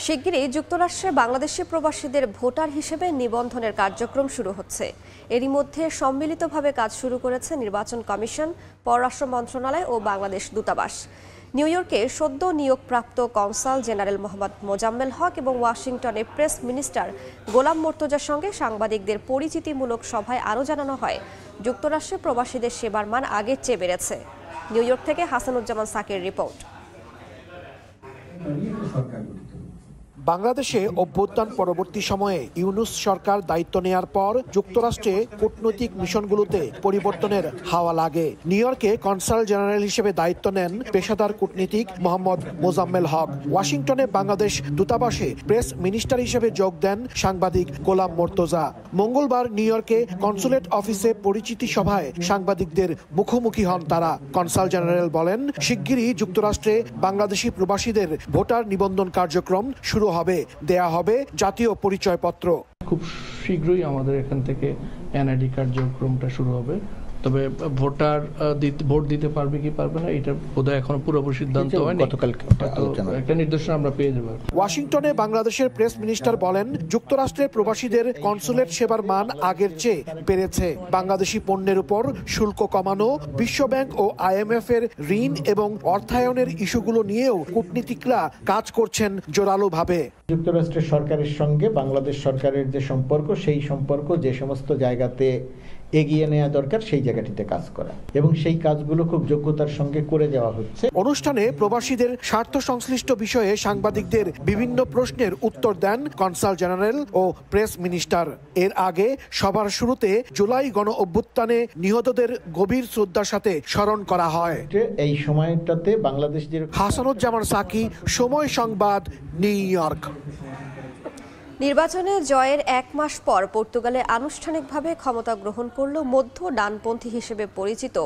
শিগগিরই যুক্তরাষ্ট্রে বাংলাদেশি প্রবাসীদের ভোটার হিসেবে নিবন্ধনের কার্যক্রম শুরু হচ্ছে। এরই মধ্যে সম্মিলিতভাবে কাজ শুরু করেছে নির্বাচন কমিশন, পররাষ্ট্র মন্ত্রণালয় ও বাংলাদেশ দূতাবাস। নিউ ইয়র্কে সদ্য নিয়োগপ্রাপ্ত কনসাল জেনারেল মোহাম্মদ মোজাম্মেল হক এবং ওয়াশিংটনে প্রেস মিনিস্টার গোলাম মর্তুজার সঙ্গে সাংবাদিকদের পরিচিতিমূলক সভায় আরও জানানো হয়, যুক্তরাষ্ট্রে প্রবাসীদের সেবার মান আগের চেয়ে বেড়েছে। নিউ ইয়র্ক থেকে হাসানুজ্জামান সাকির রিপোর্ট। বাংলাদেশে অভ্যুত্থান পরবর্তী সময়ে ইউনূস সরকার দায়িত্ব নেয়ার পর যুক্তরাষ্ট্রে কূটনৈতিক মিশনগুলোতে পরিবর্তনের হাওয়া লাগে। নিউ ইয়র্কে কনসাল জেনারেল হিসেবে দায়িত্ব নেন পেশাদার কূটনীতিক মোহাম্মদ মোজাম্মেল হক। ওয়াশিংটনে বাংলাদেশ দূতাবাসে প্রেস মিনিস্টার হিসেবে যোগ দেন সাংবাদিক গোলাম মর্তুজা। মঙ্গলবার নিউ ইয়র্কে কনসুলেট অফিসে পরিচিতি সভায় সাংবাদিকদের মুখোমুখি হন তারা। কনসাল জেনারেল বলেন, শিগগিরই যুক্তরাষ্ট্রে বাংলাদেশি প্রবাসীদের ভোটার নিবন্ধন কার্যক্রম শুরু হবে, দেয়া হবে জাতীয় পরিচয়পত্র। খুব শীঘ্রই আমাদের এখান থেকে এনআইডি কার্যক্রমটা শুরু হবে। তবে ভোট দিতে পারবে কি পারবে না এটা বোধহয় এখনো পুরোপুরি সিদ্ধান্ত হয়নি, একটা নির্দেশনা আমরা পেয়ে যাব। ওয়াশিংটনে বাংলাদেশের প্রেস মিনিস্টার বলেন, যুক্তরাষ্ট্রের প্রবাসীদের কনসুলেট সেবার মান আগের চেয়ে বেড়েছে। বাংলাদেশি পণ্যের উপর শুল্ক কমানো, বিশ্বব্যাংক ও IMF এর ঋণ এবং অর্থায়নের ইস্যুগুলো নিয়েও কূটনীতিকরা কাজ করছেন জোরালোভাবে। যুক্তরাষ্ট্রের সরকারের সঙ্গে বাংলাদেশ সরকারের যে সম্পর্ক, সেই সম্পর্ক যে সমস্ত জায়গাতে এগিয়ে নেওয়া দরকার সেই জায়গাটিতে কাজ করা, এবং সেই কাজগুলো খুব যোগ্যতার সঙ্গে করে যাওয়া হচ্ছে। অনুষ্ঠানে প্রবাসীদের স্বার্থ সংশ্লিষ্ট বিষয়ে সাংবাদিকদের বিভিন্ন প্রশ্নের উত্তর দেন কনসাল জেনারেল ও প্রেস মিনিস্টার। এর আগে সবার শুরুতে জুলাই গণ অভ্যুত্থানে নিহতদের গভীর শ্রদ্ধার সাথে স্মরণ করা হয়। এই সময়টাতে বাংলাদেশ হাসানুজ্জামান সাকি, সময় সংবাদ, নিউ ইয়র্ক। নির্বাচনে জয়ের 1 মাস পর পর্তুগালে আনুষ্ঠানিকভাবে ক্ষমতা গ্রহণ করল মধ্য ডানপন্থী হিসেবে পরিচিত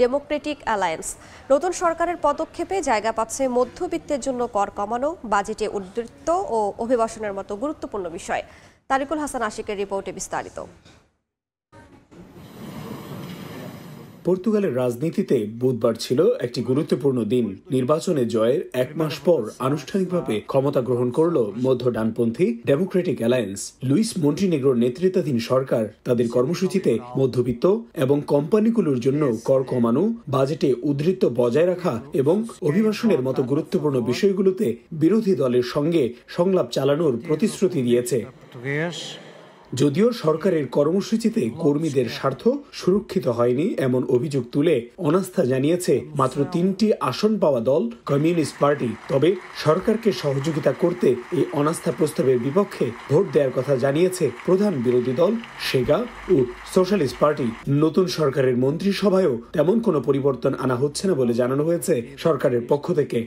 ডেমোক্রেটিক অ্যালায়েন্স। নতুন সরকারের পদক্ষেপে জায়গা পাচ্ছে মধ্যবিত্তের জন্য কর কমানো, বাজেটে উদ্বৃত্ত ও অভিবাসনের মতো গুরুত্বপূর্ণ বিষয়। তারিকুল হাসান আশিকের রিপোর্টে বিস্তারিত। পর্তুগালের রাজনীতিতে বুধবার ছিল একটি গুরুত্বপূর্ণ দিন। নির্বাচনে জয়ের 1 মাস পর আনুষ্ঠানিকভাবে ক্ষমতা গ্রহণ করল মধ্য ডানপন্থী ডেমোক্রেটিক অ্যালায়েন্স। লুইস মন্টিনেগ্রোর নেতৃত্বাধীন সরকার তাদের কর্মসূচিতে মধ্যবিত্ত এবং কোম্পানিগুলোর জন্য কর কমানো, বাজেটে উদ্বৃত্ত বজায় রাখা এবং অভিবাসনের মতো গুরুত্বপূর্ণ বিষয়গুলোতে বিরোধী দলের সঙ্গে সংলাপ চালানোর প্রতিশ্রুতি দিয়েছে। যদিও সরকারের কর্মসূচিতে কর্মীদের স্বার্থ সুরক্ষিত হয়নি এমন অভিযোগ তুলে অনাস্থা জানিয়েছে মাত্র 3টি আসন পাওয়া দল কমিউনিস্ট পার্টি। তবে সরকারকে সহযোগিতা করতে এই অনাস্থা প্রস্তাবের বিপক্ষে ভোট দেওয়ার কথা জানিয়েছে প্রধান বিরোধী দল সেগা ও সোশ্যালিস্ট পার্টি। নতুন সরকারের মন্ত্রিসভায়ও তেমন কোনো পরিবর্তন আনা হচ্ছে না বলে জানানো হয়েছে সরকারের পক্ষ থেকে।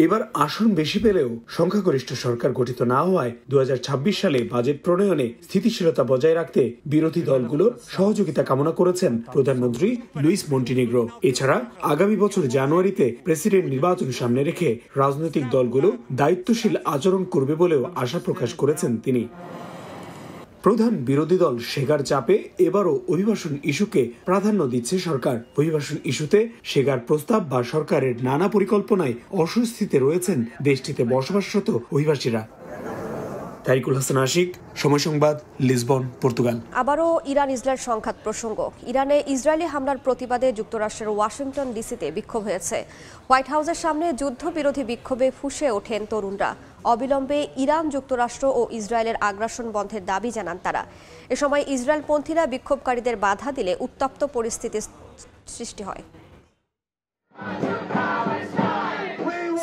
এবার আসন বেশি পেলেও সংখ্যাগরিষ্ঠ সরকার গঠিত না হওয়ায় 2026 সালে বাজেট প্রণয়নে স্থিতিশীলতা বজায় রাখতে বিরোধী দলগুলোর সহযোগিতা কামনা করেছেন প্রধানমন্ত্রী লুইস মন্টিনেগ্রো। এছাড়া আগামী বছর জানুয়ারিতে প্রেসিডেন্ট নির্বাচন সামনে রেখে রাজনৈতিক দলগুলো দায়িত্বশীল আচরণ করবে বলেও আশা প্রকাশ করেছেন তিনি। প্রধান বিরোধী দল সেগার চাপে এবারও অভিবাসন ইস্যুকে প্রাধান্য দিচ্ছে সরকার। অভিবাসন ইস্যুতে সেগার প্রস্তাব বা সরকারের নানা পরিকল্পনায় অস্বস্তিতে রয়েছেন দেশটিতে বসবাসরত অভিবাসীরা। তারিকুল হাসান আশিক, সময় সংবাদ, লিসবন, পর্তুগাল। আবারও ইরান ইসরায়েল সংঘাত প্রসঙ্গ। ইরানে ইসরায়েলি হামলার প্রতিবাদে যুক্তরাষ্ট্রের ওয়াশিংটন ডিসিতে বিক্ষোভ হয়েছে। হোয়াইট হাউসের সামনে যুদ্ধবিরোধী বিক্ষোভে ফুঁসে ওঠেন তরুণরা। অবিলম্বে ইরান, যুক্তরাষ্ট্র ও ইসরায়েলের আগ্রাসন বন্ধের দাবি জানান তারা। এ সময় ইসরায়েলপন্থীরা বিক্ষোভকারীদের বাধা দিলে উত্তপ্ত পরিস্থিতির সৃষ্টি হয়।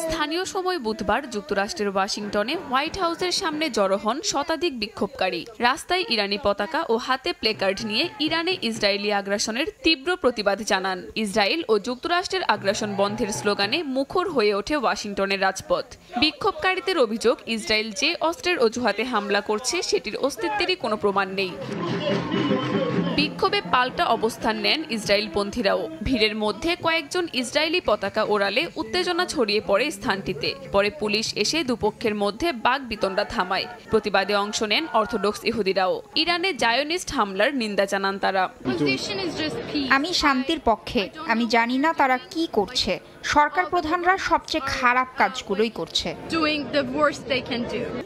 স্থানীয় সময় বুধবার যুক্তরাষ্ট্রের ওয়াশিংটনে হোয়াইট হাউসের সামনে জড়ো হন শতাধিক বিক্ষোভকারী। রাস্তায় ইরানি পতাকা ও হাতে প্লেকার্ড নিয়ে ইরানে ইসরায়েলি আগ্রাসনের তীব্র প্রতিবাদ জানান। ইসরায়েল ও যুক্তরাষ্ট্রের আগ্রাসন বন্ধের স্লোগানে মুখর হয়ে ওঠে ওয়াশিংটনের রাজপথ। বিক্ষোভকারীদের অভিযোগ, ইসরায়েল যে অস্ত্রের অজুহাতে হামলা করছে সেটির অস্তিত্বেরই কোনো প্রমাণ নেই। বিক্ষোভে পাল্টা অবস্থান নেন ইসরায়েলপন্থীরাও। ভিড়ের মধ্যে কয়েকজন ইসরায়েলি পতাকা ওড়ালে উত্তেজনা ছড়িয়ে পড়ে স্থানটিতে। পরে পুলিশ এসে দুপক্ষের মধ্যে বাকবিতণ্ডা থামায়। প্রতিবাদে অংশ নেন অর্থোডক্স ইহুদিরাও। ইরানে জায়োনিস্ট হামলার নিন্দা জানান তারা। আমি শান্তির পক্ষে। আমি জানি না তারা কি করছে। সরকার প্রধানরা সবচেয়ে খারাপ কাজগুলোই করছে।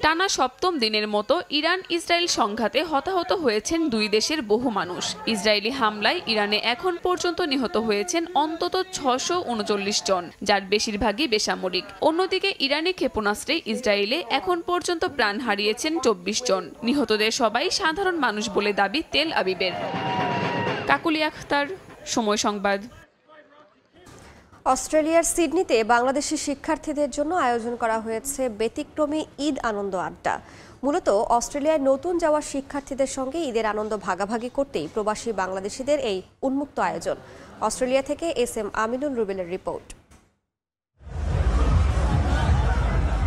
টানা 7ম দিনের মতো ইরান ইসরায়েল সংঘাতে হতাহত হয়েছেন 2 দেশের বহু মানুষ। ইসরায়েলি হামলায় ইরানে এখন পর্যন্ত নিহত হয়েছেন অন্তত 639 জন, যার বেশিরভাগই বেসামরিক। অন্যদিকে ইরানি ক্ষেপণাস্ত্রে ইসরায়েলে এখন পর্যন্ত প্রাণ হারিয়েছেন 24 জন। নিহতদের সবাই সাধারণ মানুষ বলে দাবি তেল আবিবের। কাকুলি আখতার, সময় সংবাদ। অস্ট্রেলিয়ার সিডনিতে বাংলাদেশি শিক্ষার্থীদের জন্য আয়োজন করা হয়েছে ব্যতিক্রমী ঈদ আনন্দ আড্ডা। মূলত অস্ট্রেলিয়ায় নতুন যাওয়া শিক্ষার্থীদের সঙ্গে ঈদের আনন্দ ভাগাভাগি করতেই প্রবাসী বাংলাদেশিদের এই উন্মুক্ত আয়োজন। অস্ট্রেলিয়া থেকে এস.এম. আমিনুল রুবেলের রিপোর্ট।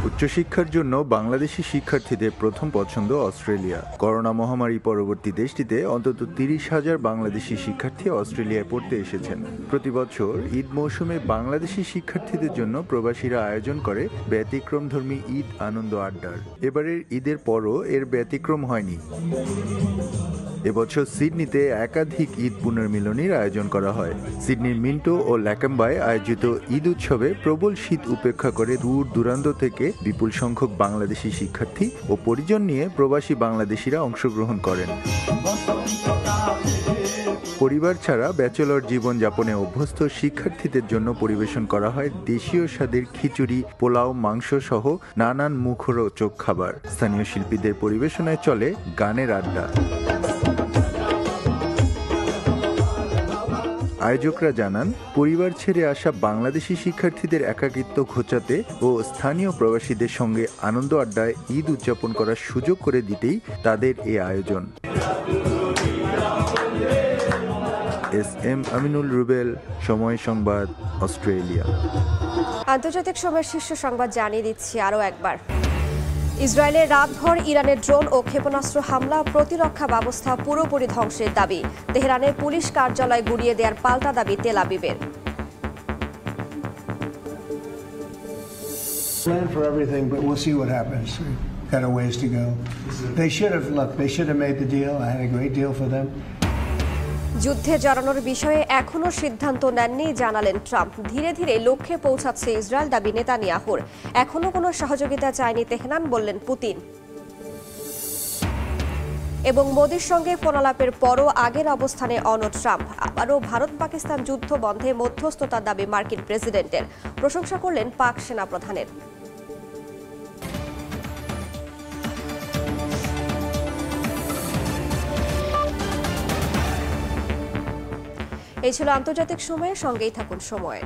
উচ্চশিক্ষার জন্য বাংলাদেশি শিক্ষার্থীদের প্রথম পছন্দ অস্ট্রেলিয়া। করোনা মহামারী পরবর্তী দেশটিতে অন্তত 30,000 বাংলাদেশি শিক্ষার্থী অস্ট্রেলিয়ায় পড়তে এসেছেন। প্রতি বছর ঈদ মৌসুমে বাংলাদেশি শিক্ষার্থীদের জন্য প্রবাসীরা আয়োজন করে ব্যতিক্রমধর্মী ঈদ আনন্দ আড্ডার। এবারের ঈদের পরও এর ব্যতিক্রম হয়নি। এবছর সিডনিতে একাধিক ঈদ পুনর্মিলনীর আয়োজন করা হয়। সিডনির মিন্টো ও ল্যাকাম্বায় আয়োজিত ঈদ উৎসবে প্রবল শীত উপেক্ষা করে দূর দূরান্ত থেকে বিপুল সংখ্যক বাংলাদেশি শিক্ষার্থী ও পরিজন নিয়ে প্রবাসী বাংলাদেশিরা অংশগ্রহণ করেন। পরিবার ছাড়া ব্যাচেলর জীবন যাপনে অভ্যস্ত শিক্ষার্থীদের জন্য পরিবেশন করা হয় দেশীয় স্বাদের খিচুড়ি, পোলাও, মাংস সহ নানান মুখরোচক খাবার। স্থানীয় শিল্পীদের পরিবেশনায় চলে গানের আড্ডা। আয়োজকরা জানান, পরিবার ছেড়ে আসা বাংলাদেশি শিক্ষার্থীদের একাকিত্ব ঘোচাতে ও স্থানীয় প্রবাসীদের সঙ্গে আনন্দ আড্ডায় ঈদ উদযাপন করার সুযোগ করে দিতেই তাদের এই আয়োজন। এস.এম. আমিনুল রুবেল, সময় সংবাদ, অস্ট্রেলিয়া। আন্তর্জাতিক সময়ের শীর্ষ সংবাদ জানিয়ে দিচ্ছি আরও একবার। ইসরায়েলের রাতভর ইরানের ড্রোন ও ক্ষেপণাস্ত্র হামলা, প্রতিরক্ষা ব্যবস্থা পুরোপুরি ধ্বংসের দাবি। তেহরানের পুলিশ কার্যালয় গুড়িয়ে দেওয়ার পাল্টা দাবি তেল আবিবের। Plan for everything, but we'll see what happens. We've got a ways to go. They should have made the deal. I had a great deal for them. যুদ্ধে জড়ানোর বিষয়ে এখনো সিদ্ধান্ত নেননি জানালেন ট্রাম্প। ধীরে ধীরে লক্ষ্যে পৌঁছাচ্ছে ইসরায়েল, দাবি নেতানিয়াহুর। এখনো কোনো সহযোগিতা চায়নি তেহরান, বললেন পুতিন। এবং মোদির সঙ্গে ফোনালাপের পরও আগের অবস্থানে অনড় ট্রাম্প। আবারও ভারত পাকিস্তান যুদ্ধ বন্ধে মধ্যস্থতার দাবি মার্কিন প্রেসিডেন্টের। প্রশংসা করলেন পাক সেনাপ্রধানের। এই ছিল আন্তর্জাতিক সময়ের, সঙ্গেই থাকুন সময়ের।